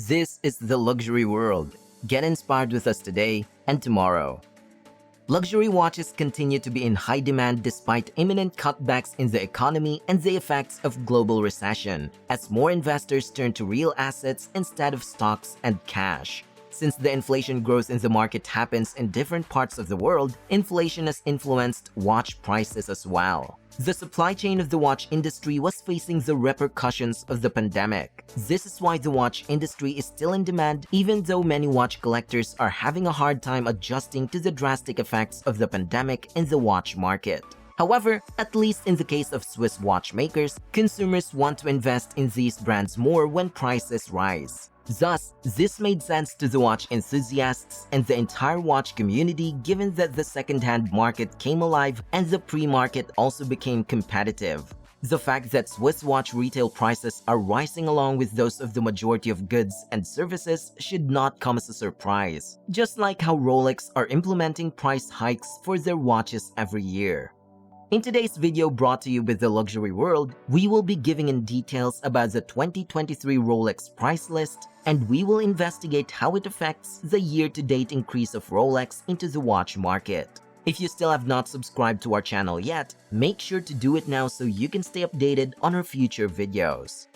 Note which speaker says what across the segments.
Speaker 1: This is the luxury world. Get inspired with us today and tomorrow. Luxury watches continue to be in high demand despite imminent cutbacks in the economy and the effects of global recession, as more investors turn to real assets instead of stocks and cash. Since the inflation growth in the market happens in different parts of the world, inflation has influenced watch prices as well. The supply chain of the watch industry was facing the repercussions of the pandemic. This is why the watch industry is still in demand, even though many watch collectors are having a hard time adjusting to the drastic effects of the pandemic in the watch market. However, at least in the case of Swiss watchmakers, consumers want to invest in these brands more when prices rise. Thus, this made sense to the watch enthusiasts and the entire watch community, given that the second-hand market came alive and the pre-market also became competitive. The fact that Swiss watch retail prices are rising along with those of the majority of goods and services should not come as a surprise, just like how Rolex are implementing price hikes for their watches every year. In today's video brought to you with the luxury world, we will be giving in details about the 2023 Rolex price list, and we will investigate how it affects the year-to-date increase of Rolex into the watch market. If you still have not subscribed to our channel yet, make sure to do it now so you can stay updated on our future videos.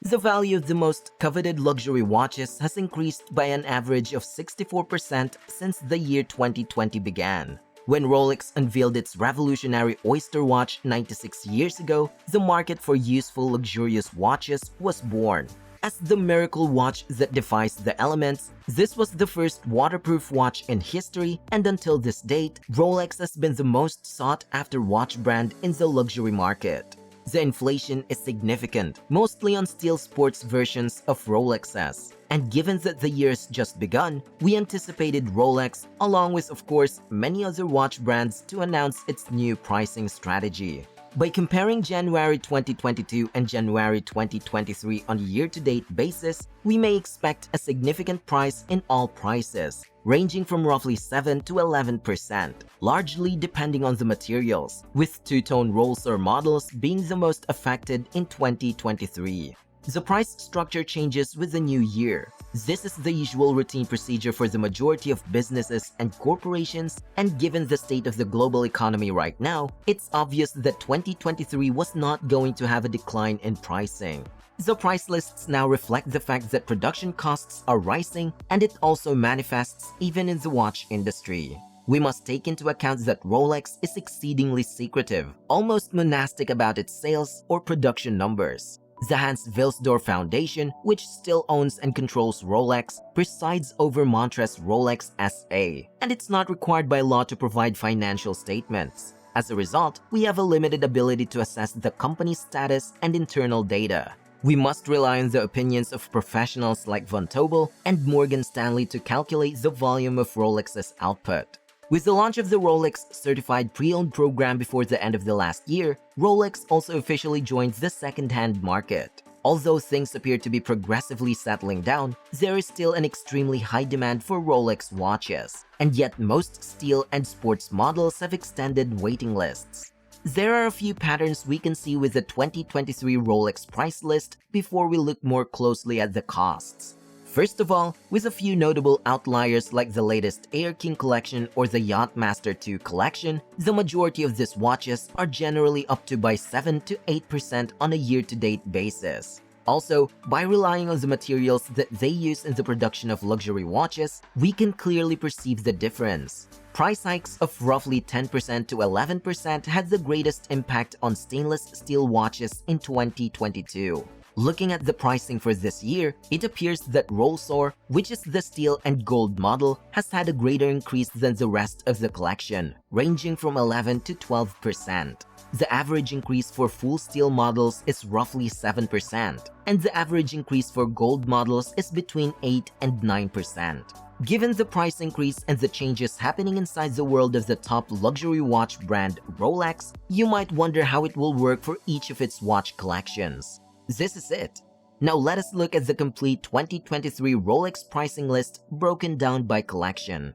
Speaker 1: The value of the most coveted luxury watches has increased by an average of 64% since the year 2020 began. When Rolex unveiled its revolutionary Oyster watch 96 years ago, the market for useful, luxurious watches was born. As the miracle watch that defies the elements, this was the first waterproof watch in history, and until this date, Rolex has been the most sought-after watch brand in the luxury market. The inflation is significant, mostly on steel sports versions of Rolexes. And given that the year's just begun, we anticipated Rolex, along with, of course, many other watch brands, to announce its new pricing strategy. By comparing January 2022 and January 2023 on a year-to-date basis, we may expect a significant price in all prices, ranging from roughly 7 to 11%, largely depending on the materials, with two-tone Rolls-Royce models being the most affected in 2023. The price structure changes with the new year. This is the usual routine procedure for the majority of businesses and corporations, and given the state of the global economy right now, it's obvious that 2023 was not going to have a decline in pricing. The price lists now reflect the fact that production costs are rising, and it also manifests even in the watch industry. We must take into account that Rolex is exceedingly secretive, almost monastic about its sales or production numbers. The Hans Wilsdorf Foundation, which still owns and controls Rolex, presides over Montres Rolex SA, and it's not required by law to provide financial statements. As a result, we have a limited ability to assess the company's status and internal data. We must rely on the opinions of professionals like Von Tobel and Morgan Stanley to calculate the volume of Rolex's output. With the launch of the Rolex Certified Pre-Owned program before the end of the last year, Rolex also officially joined the second-hand market. Although things appear to be progressively settling down, there is still an extremely high demand for Rolex watches, and yet most steel and sports models have extended waiting lists. There are a few patterns we can see with the 2023 Rolex price list before we look more closely at the costs. First of all, with a few notable outliers like the latest Air King collection or the Yacht-Master II collection, the majority of these watches are generally up to by 7 to 8% on a year-to-date basis. Also, by relying on the materials that they use in the production of luxury watches, we can clearly perceive the difference. Price hikes of roughly 10% to 11% had the greatest impact on stainless steel watches in 2022. Looking at the pricing for this year, it appears that Rolls-Royce, which is the steel and gold model, has had a greater increase than the rest of the collection, ranging from 11 to 12%. The average increase for full steel models is roughly 7%, and the average increase for gold models is between 8 and 9%. Given the price increase and the changes happening inside the world of the top luxury watch brand Rolex, you might wonder how it will work for each of its watch collections. This is it. Now let us look at the complete 2023 Rolex pricing list broken down by collection.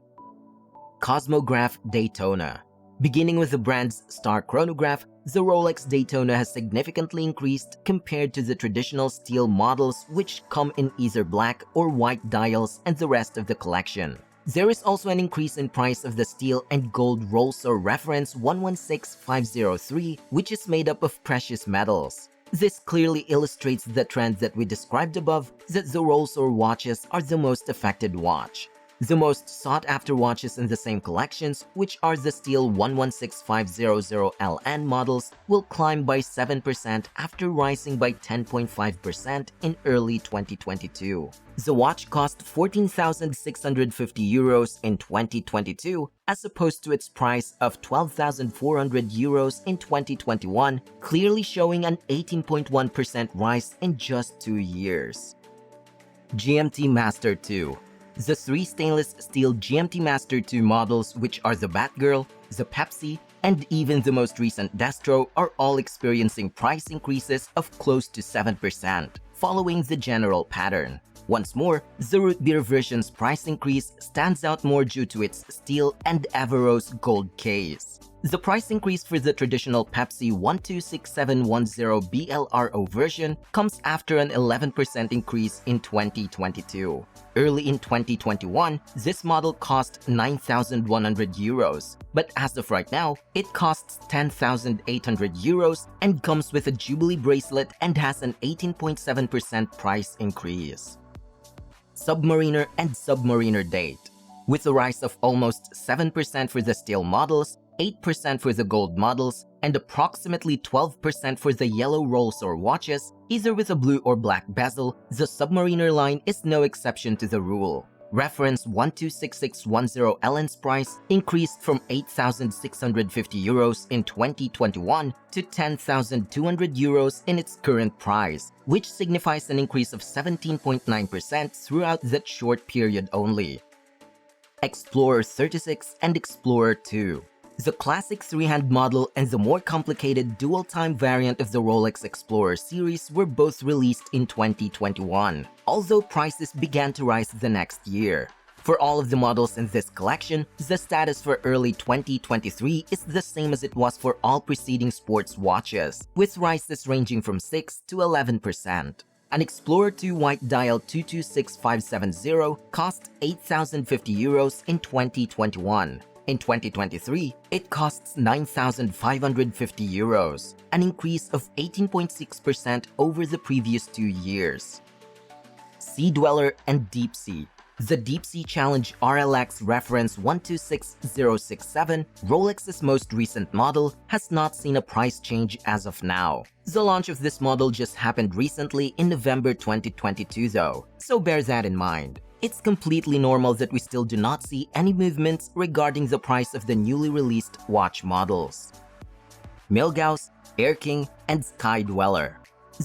Speaker 1: Cosmograph Daytona. Beginning with the brand's star chronograph, the Rolex Daytona has significantly increased compared to the traditional steel models, which come in either black or white dials and the rest of the collection. There is also an increase in price of the steel and gold Rolls-Royce reference 116503, which is made up of precious metals. This clearly illustrates the trend that we described above, that the Rolls-Royce watches are the most affected watch. The most sought-after watches in the same collections, which are the steel 116500LN models, will climb by 7% after rising by 10.5% in early 2022. The watch cost €14,650 in 2022, as opposed to its price of €12,400 in 2021, clearly showing an 18.1% rise in just 2 years. GMT-Master II. The 3 stainless steel GMT-Master II models, which are the Batgirl, the Pepsi, and even the most recent Destro, are all experiencing price increases of close to 7%, following the general pattern. Once more, the root beer version's price increase stands out more due to its steel and Averroes gold case. The price increase for the traditional Pepsi 126710 BLRO version comes after an 11% increase in 2022. Early in 2021, this model cost €9,100, but as of right now, it costs €10,800 and comes with a Jubilee bracelet and has an 18.7% price increase. Submariner and Submariner date. With a rise of almost 7% for the steel models, 8% for the gold models, and approximately 12% for the yellow Rolls-Royce watches, either with a blue or black bezel, the Submariner line is no exception to the rule. Reference 126610 LN's price increased from €8,650 in 2021 to €10,200 in its current price, which signifies an increase of 17.9% throughout that short period only. Explorer 36 and Explorer 2. The classic 3-hand model and the more complicated dual-time variant of the Rolex Explorer series were both released in 2021, although prices began to rise the next year. For all of the models in this collection, the status for early 2023 is the same as it was for all preceding sports watches, with rises ranging from 6 to 11%. An Explorer 2 white dial 226570 cost €8,050 in 2021. In 2023, it costs €9,550, an increase of 18.6% over the previous 2 years. Sea Dweller and Deep Sea. The Deep Sea Challenge RLX reference 126067, Rolex's most recent model, has not seen a price change as of now. The launch of this model just happened recently in November 2022 though, so bear that in mind. It's completely normal that we still do not see any movements regarding the price of the newly released watch models. Milgauss, Air King, and Sky Dweller.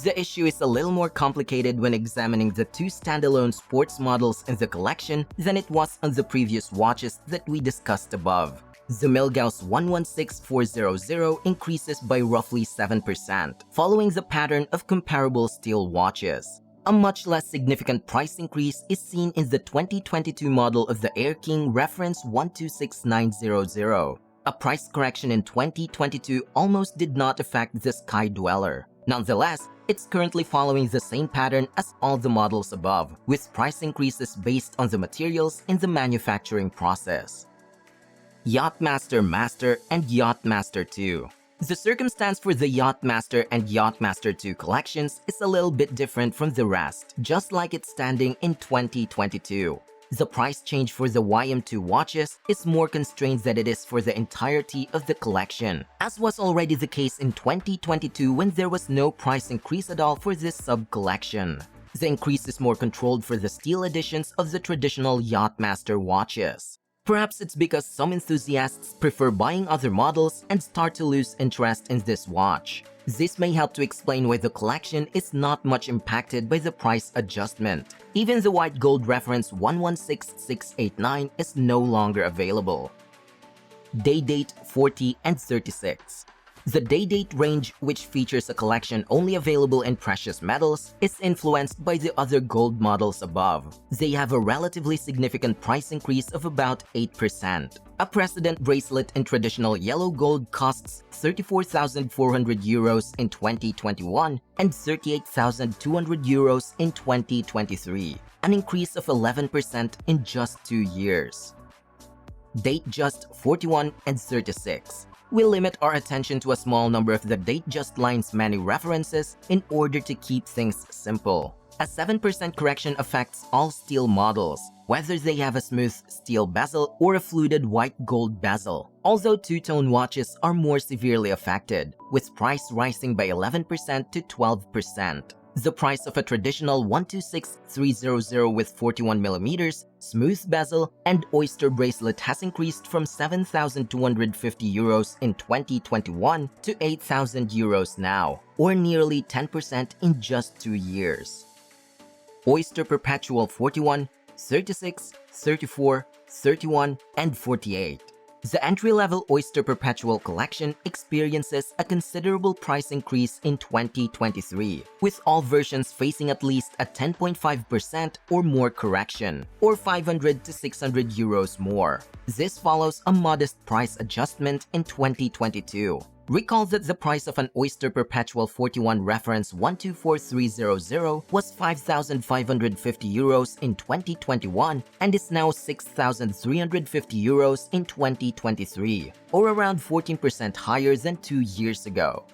Speaker 1: The issue is a little more complicated when examining the 2 standalone sports models in the collection than it was on the previous watches that we discussed above. The Milgauss 116400 increases by roughly 7%, following the pattern of comparable steel watches. A much less significant price increase is seen in the 2022 model of the Air King reference 126900. A price correction in 2022 almost did not affect the Sky Dweller. Nonetheless, it's currently following the same pattern as all the models above, with price increases based on the materials in the manufacturing process. Yacht-Master Master and Yacht-Master II. The circumstance for the Yacht-Master and Yacht-Master II collections is a little bit different from the rest, just like its standing in 2022. The price change for the YM2 watches is more constrained than it is for the entirety of the collection, as was already the case in 2022 when there was no price increase at all for this sub-collection. The increase is more controlled for the steel editions of the traditional Yacht-Master watches. Perhaps it's because some enthusiasts prefer buying other models and start to lose interest in this watch. This may help to explain why the collection is not much impacted by the price adjustment. Even the white gold reference 116689 is no longer available. Day date 40 and 36. The day-date range, which features a collection only available in precious metals, is influenced by the other gold models above. They have a relatively significant price increase of about 8%. A precedent bracelet in traditional yellow gold costs €34,400 in 2021 and €38,200 in 2023, an increase of 11% in just 2 years. Datejust 41 and 36. We limit our attention to a small number of the Datejust line's many references in order to keep things simple. A 7% correction affects all steel models, whether they have a smooth steel bezel or a fluted white gold bezel, although two-tone watches are more severely affected, with price rising by 11% to 12%. The price of a traditional 126300 with 41mm smooth bezel and Oyster bracelet has increased from €7,250 in 2021 to €8,000 now, or nearly 10% in just 2 years. Oyster Perpetual 41, 36, 34, 31, and 48. The entry-level Oyster Perpetual collection experiences a considerable price increase in 2023, with all versions facing at least a 10.5% or more correction, or €500 to €600 more. This follows a modest price adjustment in 2022. Recall that the price of an Oyster Perpetual 41 reference 124300 was €5,550 in 2021 and is now €6,350 in 2023, or around 14% higher than 2 years ago.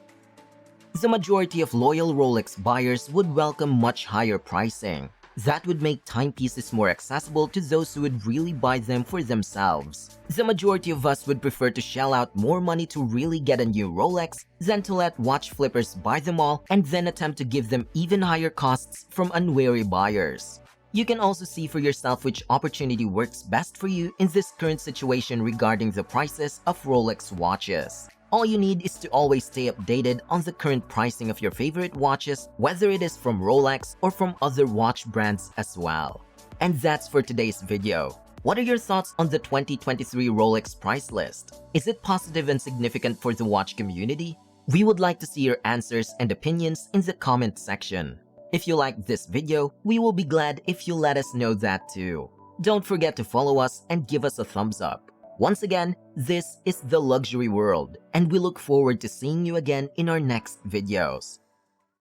Speaker 1: The majority of loyal Rolex buyers would welcome much higher pricing. That would make timepieces more accessible to those who would really buy them for themselves. The majority of us would prefer to shell out more money to really get a new Rolex than to let watch flippers buy them all and then attempt to give them even higher costs from unwary buyers. You can also see for yourself which opportunity works best for you in this current situation regarding the prices of Rolex watches. All you need is to always stay updated on the current pricing of your favorite watches, whether it is from Rolex or from other watch brands as well. And that's for today's video. What are your thoughts on the 2023 Rolex price list? Is it positive and significant for the watch community? We would like to see your answers and opinions in the comment section. If you liked this video, we will be glad if you let us know that too. Don't forget to follow us and give us a thumbs up. Once again, this is The Luxury World, and we look forward to seeing you again in our next videos.